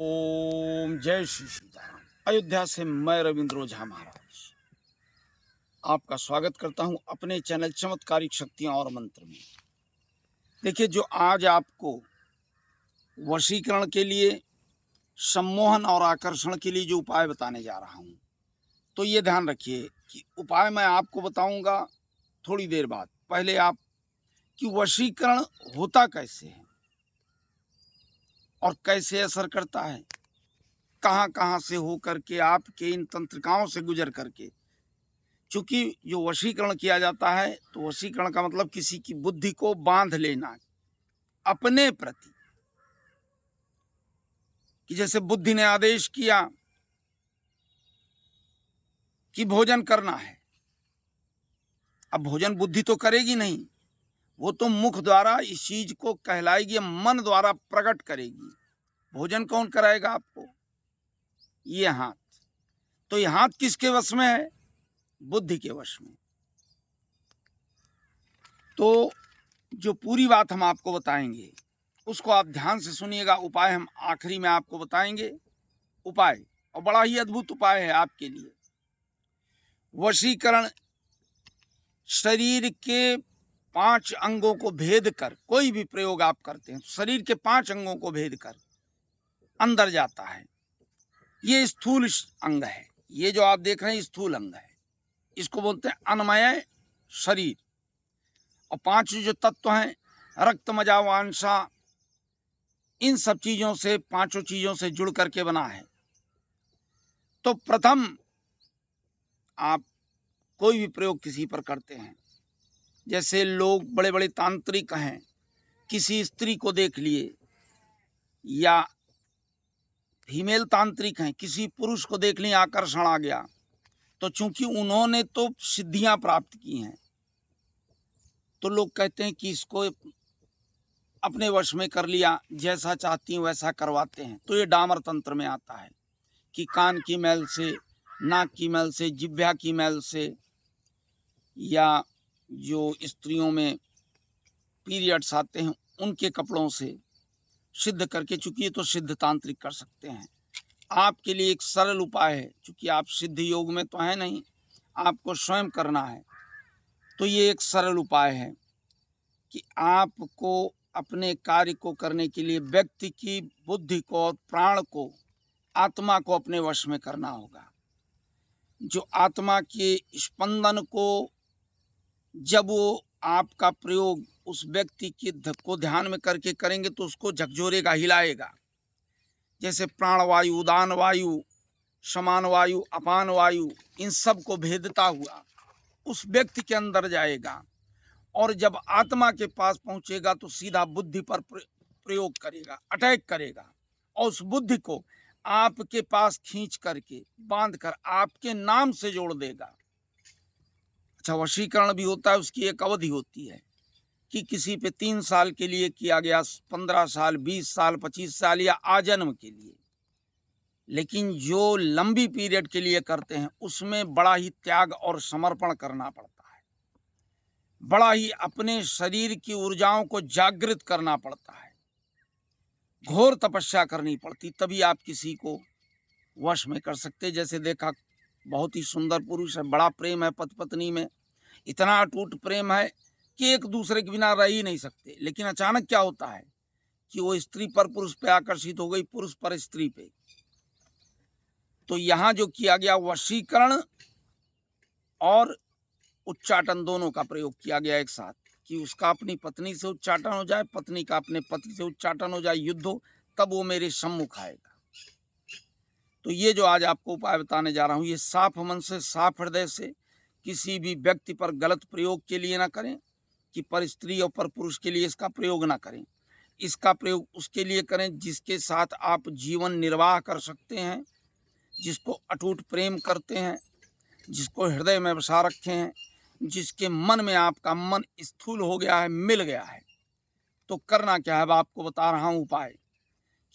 ओम जय श्री सीताराम। अयोध्या से मैं रविंद्र ओझा महाराज आपका स्वागत करता हूं अपने चैनल चमत्कारिक शक्तियां और मंत्र में। देखिए, जो आज आपको वशीकरण के लिए, सम्मोहन और आकर्षण के लिए जो उपाय बताने जा रहा हूं, तो ये ध्यान रखिए कि उपाय मैं आपको बताऊंगा थोड़ी देर बाद। पहले आप कि वशीकरण होता कैसे है और कैसे असर करता है, कहाँ कहाँ से हो करके आपके इन तंत्रिकाओं से गुजर करके। चूंकि जो वशीकरण किया जाता है, तो वशीकरण का मतलब किसी की बुद्धि को बांध लेना अपने प्रति, कि जैसे बुद्धि ने आदेश किया कि भोजन करना है। अब भोजन बुद्धि तो करेगी नहीं, वो तो मुख द्वारा इस चीज को कहलाएगी, मन द्वारा प्रकट करेगी। भोजन कौन कराएगा आपको? ये हाथ। तो ये हाथ किसके वश में है? बुद्धि के वश में। तो जो पूरी बात हम आपको बताएंगे उसको आप ध्यान से सुनिएगा। उपाय हम आखिरी में आपको बताएंगे। उपाय, और बड़ा ही अद्भुत उपाय है आपके लिए। वशीकरण शरीर के 5 अंगों को भेद कर कोई भी प्रयोग आप करते हैं तो शरीर के 5 अंगों को भेद कर अंदर जाता है। ये स्थूल अंग है। ये जो आप देख रहे हैं स्थूल अंग है, इसको बोलते हैं अन्नमय शरीर। और 5 जो तत्व हैं, रक्त मज्जा वांसा, इन सब चीजों से, 5 चीजों से जुड़ करके बना है। तो प्रथम आप कोई भी प्रयोग किसी पर करते हैं, जैसे लोग बड़े बड़े तांत्रिक हैं, किसी स्त्री को देख लिए, या फीमेल तांत्रिक हैं, किसी पुरुष को देख लिए, आकर्षण आ गया, तो चूंकि उन्होंने तो सिद्धियां प्राप्त की हैं, तो लोग कहते हैं कि इसको अपने वश में कर लिया, जैसा चाहती हूं वैसा करवाते हैं। तो ये डामर तंत्र में आता है कि कान की मैल से, नाक की मैल से, जिह्वा की मैल से, या जो स्त्रियों में पीरियड्स आते हैं उनके कपड़ों से सिद्ध करके, चूंकि ये तो सिद्ध तांत्रिक कर सकते हैं। आपके लिए एक सरल उपाय है, चूंकि आप सिद्ध योग में तो है नहीं, आपको स्वयं करना है। तो ये एक सरल उपाय है कि आपको अपने कार्य को करने के लिए व्यक्ति की बुद्धि को और प्राण को, आत्मा को अपने वश में करना होगा। जो आत्मा के स्पंदन को, जब वो आपका प्रयोग उस व्यक्ति की को ध्यान में करके करेंगे तो उसको झकझोरेगा, हिलाएगा। जैसे प्राणवायु, उदान वायु, समान वायु, अपान वायु, इन सब को भेदता हुआ उस व्यक्ति के अंदर जाएगा, और जब आत्मा के पास पहुंचेगा तो सीधा बुद्धि पर प्रयोग करेगा, अटैक करेगा, और उस बुद्धि को आपके पास खींच करके, बांध कर आपके नाम से जोड़ देगा। अच्छा, वशीकरण भी होता है, उसकी एक अवधि होती है कि किसी पे 3 साल के लिए किया गया, 15 साल, 20 साल, 25 साल, या आजन्म के लिए। लेकिन जो लंबी पीरियड के लिए करते हैं उसमें बड़ा ही त्याग और समर्पण करना पड़ता है, बड़ा ही अपने शरीर की ऊर्जाओं को जागृत करना पड़ता है, घोर तपस्या करनी पड़ती, तभी आप किसी को वश में कर सकते। जैसे देखा, बहुत ही सुंदर पुरुष है, बड़ा प्रेम है पति पत्नी में, इतना अटूट प्रेम है कि एक दूसरे के बिना रह ही नहीं सकते। लेकिन अचानक क्या होता है कि वो स्त्री पर पुरुष पे आकर्षित हो गई, पुरुष पर स्त्री पे। तो यहाँ जो किया गया, वशीकरण और उच्चाटन दोनों का प्रयोग किया गया एक साथ, कि उसका अपनी पत्नी से उच्चाटन हो जाए, पत्नी का अपने पति से उच्चाटन हो जाए, युद्ध हो, तब वो मेरे सम्मुख आएगा। तो ये जो आज आपको उपाय बताने जा रहा हूँ, ये साफ मन से, साफ हृदय से, किसी भी व्यक्ति पर गलत प्रयोग के लिए ना करें, कि पर स्त्री और पर पुरुष के लिए इसका प्रयोग ना करें। इसका प्रयोग उसके लिए करें जिसके साथ आप जीवन निर्वाह कर सकते हैं, जिसको अटूट प्रेम करते हैं, जिसको हृदय में बसा रखे हैं, जिसके मन में आपका मन स्थूल हो गया है, मिल गया है। तो करना क्या है, अब आपको बता रहा हूँ उपाय,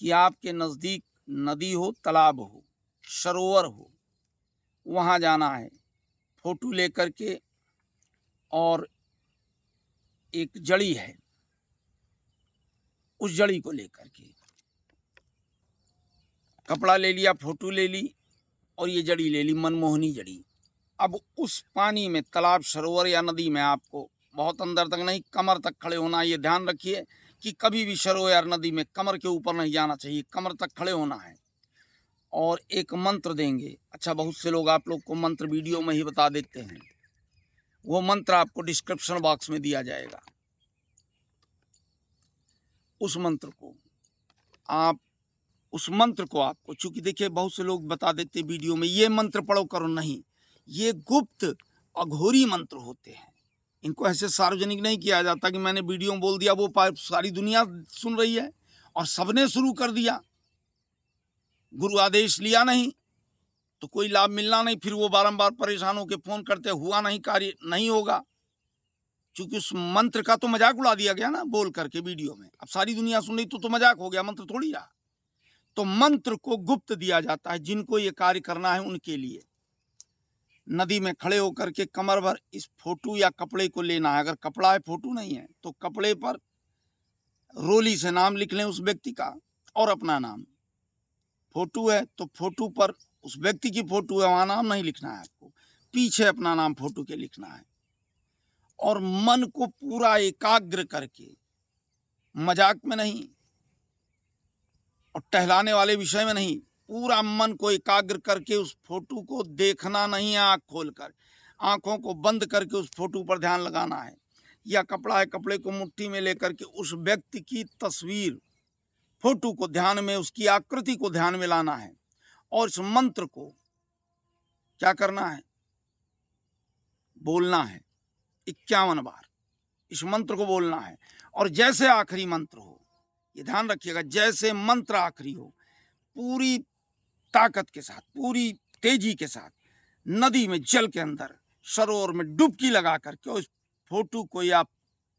कि आपके नज़दीक नदी हो, तालाब हो, सरोवर हो, वहाँ जाना है, फोटो लेकर के, और एक जड़ी है, उस जड़ी को लेकर के कपड़ा ले लिया, फोटो ले ली और ये जड़ी ले ली, मनमोहनी जड़ी। अब उस पानी में, तालाब, सरोवर या नदी में, आपको बहुत अंदर तक नहीं, कमर तक खड़े होना। ये ध्यान रखिए कि कभी भी सरोवर या नदी में कमर के ऊपर नहीं जाना चाहिए, कमर तक खड़े होना है। और एक मंत्र देंगे। अच्छा, बहुत से लोग आप लोग को मंत्र वीडियो में ही बता देते हैं, वो मंत्र आपको डिस्क्रिप्शन बॉक्स में दिया जाएगा। उस मंत्र को आपको, चूंकि देखिए बहुत से लोग बता देते वीडियो में ये मंत्र पढ़ो करो, नहीं, ये गुप्त अघोरी मंत्र होते हैं। इनको ऐसे सार्वजनिक नहीं किया जाता कि मैंने वीडियो में बोल दिया, वो सारी दुनिया सुन रही है और सबने शुरू कर दिया, गुरु आदेश लिया नहीं तो कोई लाभ मिलना नहीं। फिर वो बारंबार परेशान होकर फोन करते, हुआ नहीं, कार्य नहीं होगा। क्योंकि उस मंत्र का तो मजाक उड़ा दिया गया ना बोल करके वीडियो में। अब सारी दुनिया सुन रही तो मजाक हो गया, मंत्र थोड़ी रहा। तो मंत्र को गुप्त दिया जाता है, जिनको ये कार्य करना है उनके लिए। नदी में खड़े होकर के कमर भर इस फोटो या कपड़े को लेना है। अगर कपड़ा है, फोटो नहीं है, तो कपड़े पर रोली से नाम लिख लें उस व्यक्ति का और अपना नाम। फोटो है तो फोटो पर उस व्यक्ति की फोटो है, वहां नाम नहीं लिखना है आपको, पीछे अपना नाम फोटो के लिखना है। और मन को पूरा एकाग्र करके, मजाक में नहीं और टहलाने वाले विषय में नहीं, पूरा मन को एकाग्र करके उस फोटो को देखना नहीं है। आंख खोलकर, आंखों को बंद करके उस फोटो पर ध्यान लगाना है। या कपड़ा है, कपड़े को मुट्ठी में लेकर के उस व्यक्ति की तस्वीर, फोटो को ध्यान में, उसकी आकृति को ध्यान में लाना है। और इस मंत्र को क्या करना है, बोलना है 51 बार। इस मंत्र को बोलना है। और जैसे आखिरी मंत्र हो, ये ध्यान रखिएगा, जैसे मंत्र आखिरी हो, पूरी ताकत के साथ, पूरी तेजी के साथ नदी में, जल के अंदर, सरोवर में डुबकी लगा करके उस फोटो को या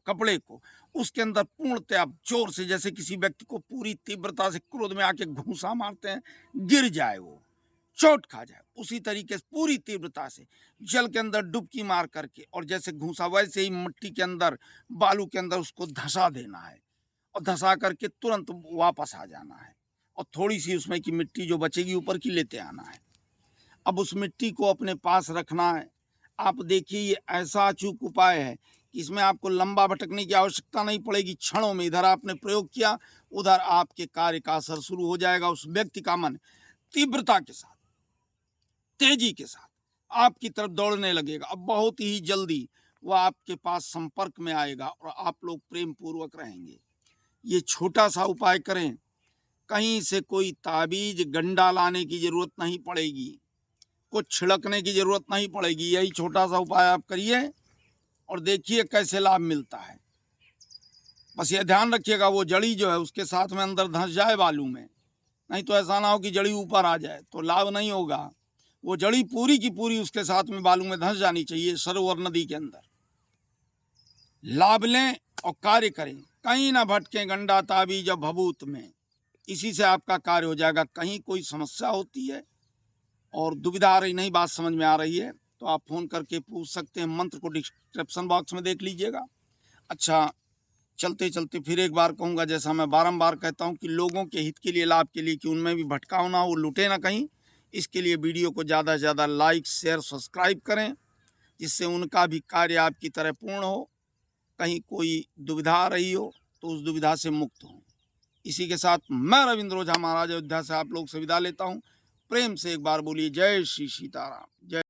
कपड़े को उसके अंदर पूर्णतः आप जोर से, जैसे किसी व्यक्ति को पूरी तीव्रता से क्रोध में आके घूंसा मारते हैं, गिर जाए, वो चोट खा जाए, उसी तरीके से पूरी तीव्रता से जल के अंदर डुबकी मार करके, और जैसे घूंसा वैसे ही मिट्टी के अंदर, बालू के अंदर उसको धंसा देना है। और धंसा करके तुरंत वापस आ जाना है। और थोड़ी सी उसमें की मिट्टी जो बचेगी ऊपर की लेते आना है। अब उस मिट्टी को अपने पास रखना है। आप देखिए, ये ऐसा अचूक उपाय है कि इसमें आपको लंबा भटकने की आवश्यकता नहीं पड़ेगी। क्षणों में इधर आपने प्रयोग किया, उधर आपके कार्य का असर शुरू हो जाएगा। उस व्यक्ति का मन तीव्रता के साथ, तेजी के साथ आपकी तरफ दौड़ने लगेगा। अब बहुत ही जल्दी वह आपके पास संपर्क में आएगा और आप लोग प्रेम पूर्वक रहेंगे। ये छोटा सा उपाय करें, कहीं से कोई ताबीज गंडा लाने की जरूरत नहीं पड़ेगी, कुछ छिड़कने की जरूरत नहीं पड़ेगी। यही छोटा सा उपाय आप करिए और देखिए कैसे लाभ मिलता है। बस ये ध्यान रखिएगा, वो जड़ी जो है उसके साथ में अंदर धंस जाए बालू में, नहीं तो ऐसा ना हो कि जड़ी ऊपर आ जाए तो लाभ नहीं होगा। वो जड़ी पूरी की पूरी उसके साथ में बालू में धंस जानी चाहिए, सरोवर नदी के अंदर। लाभ लें और कार्य करें, कहीं ना भटकें गंडा ताबीज और भभूत में। इसी से आपका कार्य हो जाएगा। कहीं कोई समस्या होती है और दुविधा आ रही, नहीं बात समझ में आ रही है, तो आप फोन करके पूछ सकते हैं। मंत्र को डिस्क्रिप्शन बॉक्स में देख लीजिएगा। अच्छा, चलते चलते फिर एक बार कहूँगा, जैसा मैं बारंबार कहता हूँ कि लोगों के हित के लिए, लाभ के लिए, कि उनमें भी भटकाव ना हो, लुटे ना कहीं। इसके लिए वीडियो को ज़्यादा से ज़्यादा लाइक, शेयर, सब्सक्राइब करें, जिससे उनका भी कार्य आपकी तरह पूर्ण हो। कहीं कोई दुविधा आ रही हो तो उस दुविधा से मुक्त हो। इसी के साथ मैं रविंद्र ओझा महाराज अयोध्या से आप लोग से विदा लेता हूँ। प्रेम से एक बार बोलिए जय श्री सीताराम। जय।